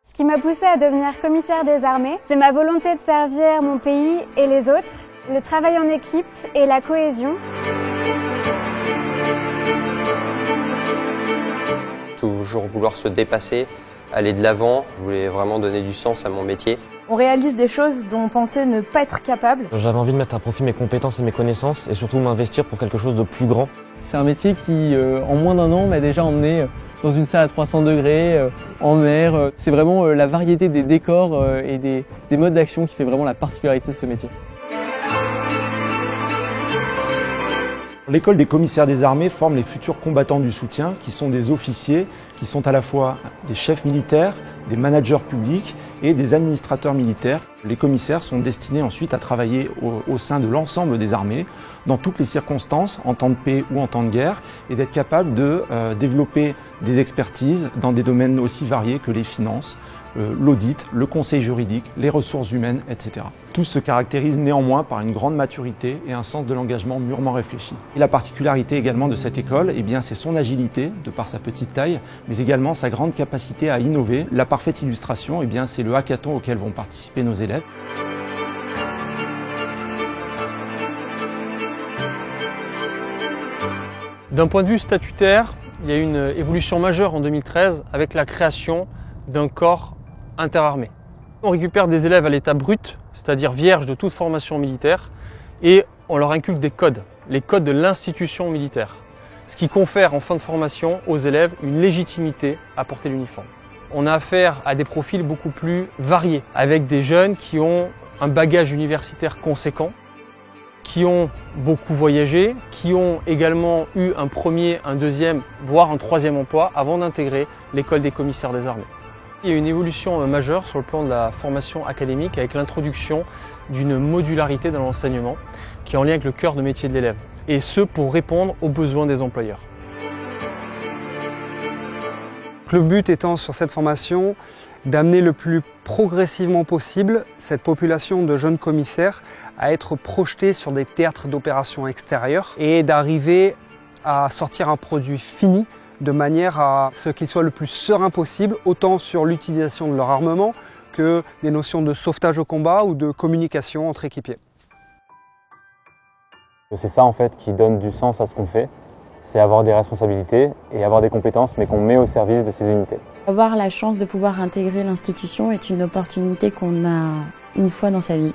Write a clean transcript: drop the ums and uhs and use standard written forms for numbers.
Ce qui m'a poussée à devenir commissaire des armées, c'est ma volonté de servir mon pays et les autres, le travail en équipe et la cohésion. Toujours vouloir se dépasser, aller de l'avant. Je voulais vraiment donner du sens à mon métier. On réalise des choses dont on pensait ne pas être capable. J'avais envie de mettre à profit mes compétences et mes connaissances et surtout m'investir pour quelque chose de plus grand. C'est un métier qui, en moins d'un an, m'a déjà emmené dans une salle à 300 degrés, en mer. C'est vraiment la variété des décors et des modes d'action qui fait vraiment la particularité de ce métier. L'école des commissaires des armées forme les futurs combattants du soutien, qui sont des officiers, qui sont à la fois des chefs militaires, des managers publics et des administrateurs militaires. Les commissaires sont destinés ensuite à travailler au sein de l'ensemble des armées, dans toutes les circonstances, en temps de paix ou en temps de guerre, et d'être capables de développer des expertises dans des domaines aussi variés que les finances, l'audit, le conseil juridique, les ressources humaines, etc. Tout se caractérise néanmoins par une grande maturité et un sens de l'engagement mûrement réfléchi. Et la particularité également de cette école, c'est son agilité, de par sa petite taille, mais également sa grande capacité à innover. La parfaite illustration, c'est le hackathon auquel vont participer nos élèves. D'un point de vue statutaire, il y a eu une évolution majeure en 2013 avec la création d'un corps interarmées. On récupère des élèves à l'état brut, c'est-à-dire vierges de toute formation militaire, et on leur inculque des codes, les codes de l'institution militaire, ce qui confère en fin de formation aux élèves une légitimité à porter l'uniforme. On a affaire à des profils beaucoup plus variés, avec des jeunes qui ont un bagage universitaire conséquent, qui ont beaucoup voyagé, qui ont également eu un premier, un deuxième, voire un troisième emploi avant d'intégrer l'école des commissaires des armées. Il y a une évolution majeure sur le plan de la formation académique avec l'introduction d'une modularité dans l'enseignement qui est en lien avec le cœur de métier de l'élève, et ce pour répondre aux besoins des employeurs. Le but étant sur cette formation d'amener le plus progressivement possible cette population de jeunes commissaires à être projetés sur des théâtres d'opérations extérieurs et d'arriver à sortir un produit fini de manière à ce qu'ils soient le plus sereins possible, autant sur l'utilisation de leur armement que des notions de sauvetage au combat ou de communication entre équipiers. C'est ça en fait qui donne du sens à ce qu'on fait, c'est avoir des responsabilités et avoir des compétences mais qu'on met au service de ces unités. Avoir la chance de pouvoir intégrer l'institution est une opportunité qu'on a une fois dans sa vie.